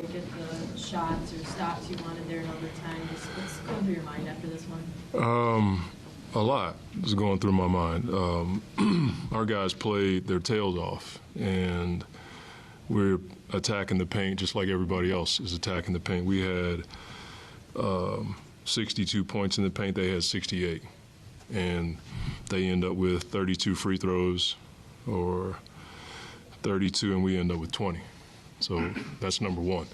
get the shots or stops you wanted there in overtime? Just what's going through your mind after this one? A lot is going through my mind. Our guys played their tails off, and we're attacking the paint just like everybody else is attacking the paint. We had 62 points in the paint. They had 68, and they end up with 32 free throws or 32, and we end up with 20. So that's number one.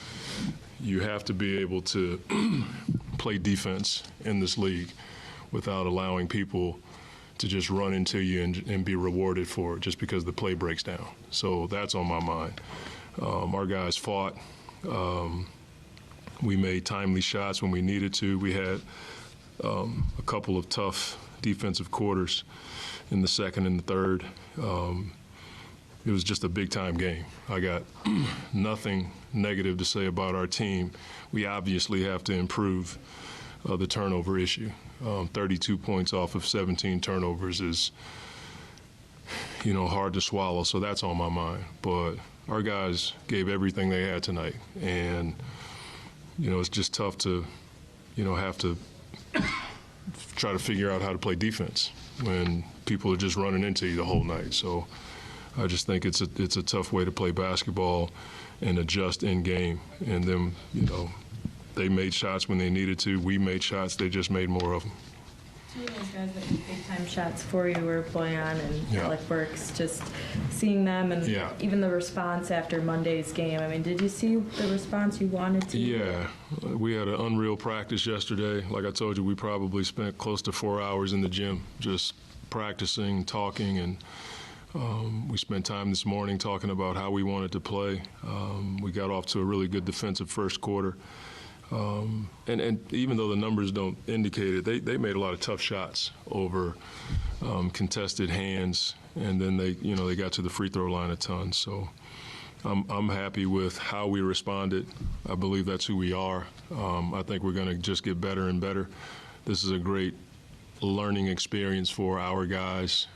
You have to be able to play defense in this league without allowing people to just run into you and be rewarded for it just because the play breaks down. So that's on my mind. Our guys fought. We made timely shots when we needed to. We had a couple of tough defensive quarters in the second and the third. It was just a big-time game. I got nothing negative to say about our team. We obviously have to improve the turnover issue. 32 points off of 17 turnovers is, hard to swallow, so that's on my mind. But our guys gave everything they had tonight, and, it's just tough to, have to try to figure out how to play defense when people are just running into you the whole night. So I just think it's a tough way to play basketball and adjust in game. And then, they made shots when they needed to. We made shots. They just made more of them. Two of those guys that made big-time shots for you were Boyan and Alec Burks. Just seeing them and even the response after Monday's game. I mean, did you see the response you wanted to? Yeah. We had an unreal practice yesterday. Like I told you, we probably spent close to 4 hours in the gym just practicing, talking, and we spent time this morning talking about how we wanted to play. We got off to a really good defensive first quarter. And even though the numbers don't indicate it, they made a lot of tough shots over contested hands, and then they got to the free throw line a ton. So I'm happy with how we responded. I believe that's who we are. I think we're going to just get better and better. This is a great learning experience for our guys.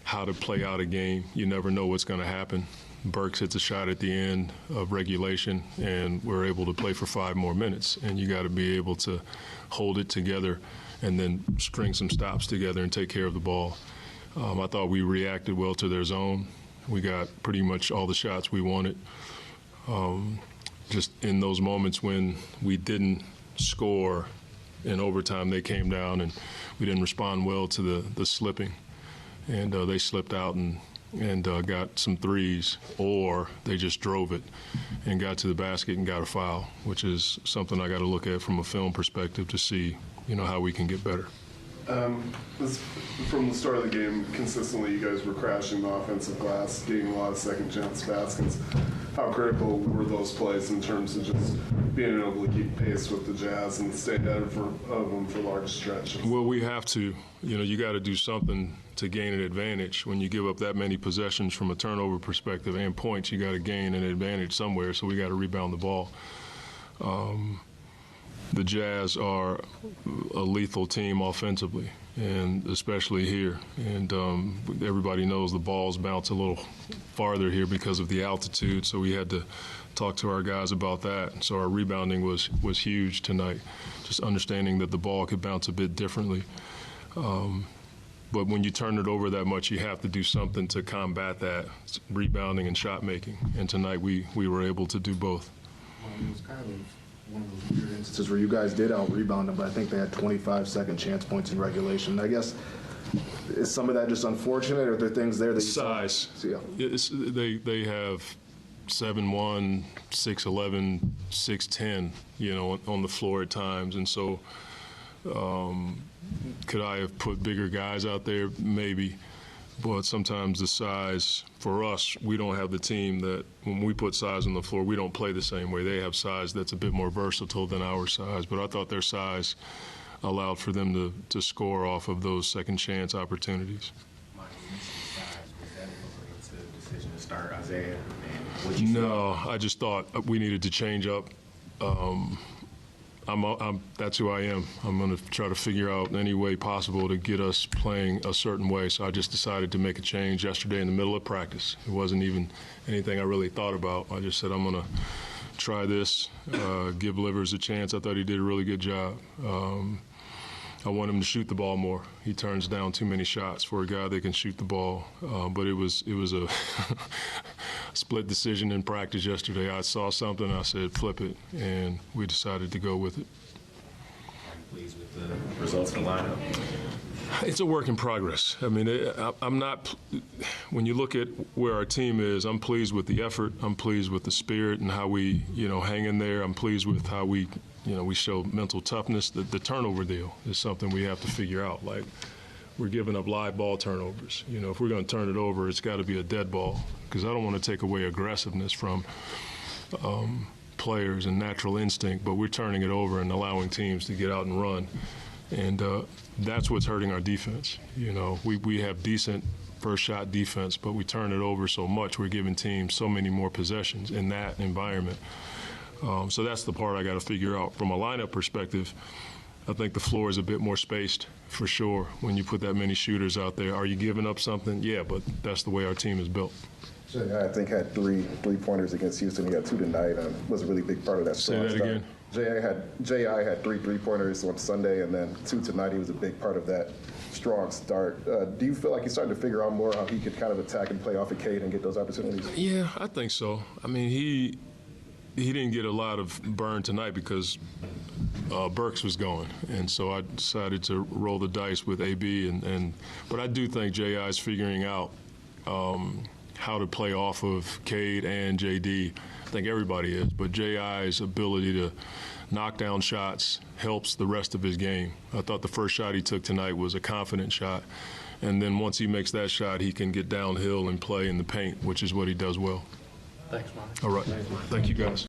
How to play out a game. You never know what's going to happen. Burks hits a shot at the end of regulation, and we're able to play for 5 more minutes. And you got to be able to hold it together and then string some stops together and take care of the ball. I thought we reacted well to their zone. We got pretty much all the shots we wanted. Just in those moments when we didn't score in overtime, they came down, and we didn't respond well to the slipping. And they slipped out and got some threes, or they just drove it and got to the basket and got a foul, which is something I got to look at from a film perspective to see, how we can get better. From the start of the game, consistently you guys were crashing the offensive glass, getting a lot of second chance baskets. How critical were those plays in terms of just being able to keep pace with the Jazz and stay ahead of them for large stretches? Well, we have to. You got to do something to gain an advantage. When you give up that many possessions from a turnover perspective and points, you got to gain an advantage somewhere, so we got to rebound the ball. The Jazz are a lethal team offensively, and especially here. And everybody knows the balls bounce a little farther here because of the altitude, so we had to talk to our guys about that. So our rebounding was huge tonight, just understanding that the ball could bounce a bit differently. But when you turn it over that much, you have to do something to combat that, rebounding and shot making. And tonight we were able to do both. It was kind of one of those weird instances where you guys did out-rebound them, but I think they had 25 second chance points in regulation. I guess, is some of that just unfortunate, or are there things there that you size. Yeah. They have 7'1", 6'11", 6'10", on the floor at times. And so could I have put bigger guys out there? Maybe. But sometimes the size, for us, we don't have the team that when we put size on the floor, we don't play the same way. They have size that's a bit more versatile than our size. But I thought their size allowed for them to score off of those second chance opportunities. Monty, size, was that into the decision to start Isaiah? No, I just thought we needed to change up. That's who I am. I'm going to try to figure out any way possible to get us playing a certain way. So I just decided to make a change yesterday in the middle of practice. It wasn't even anything I really thought about. I just said I'm going to try this, give Livers a chance. I thought he did a really good job. I want him to shoot the ball more. He turns down too many shots for a guy that can shoot the ball. But it was a split decision in practice yesterday. I saw something, I said flip it, and we decided to go with it. Are you pleased with the results in the lineup? It's a work in progress. I mean, I'm not. When you look at where our team is, I'm pleased with the effort. I'm pleased with the spirit and how we, hang in there. I'm pleased with how we show mental toughness. The turnover deal is something we have to figure out. Like, we're giving up live ball turnovers. If we're going to turn it over, it's got to be a dead ball, because I don't want to take away aggressiveness from players and natural instinct, but we're turning it over and allowing teams to get out and run. And that's what's hurting our defense. We have decent first shot defense, but we turn it over so much. We're giving teams so many more possessions in that environment. So that's the part I got to figure out. From a lineup perspective, I think the floor is a bit more spaced for sure when you put that many shooters out there. Are you giving up something? Yeah, but that's the way our team is built. I think had three-pointers against Houston. He had 2 tonight. Was a really big part of that. Say that again. J.I. had 3 3-pointers on Sunday, and then 2 tonight. He was a big part of that strong start. Do you feel like he's starting to figure out more how he could kind of attack and play off of Cade and get those opportunities? Yeah, I think so. I mean, he didn't get a lot of burn tonight because Burks was going, and so I decided to roll the dice with AB. But I do think J.I. is figuring out how to play off of Cade and JD. I think everybody is, but J.I.'s ability to knock down shots helps the rest of his game. I thought the first shot he took tonight was a confident shot, and then once he makes that shot, he can get downhill and play in the paint, which is what he does well. Thanks, Monty. All right. Thank you, guys.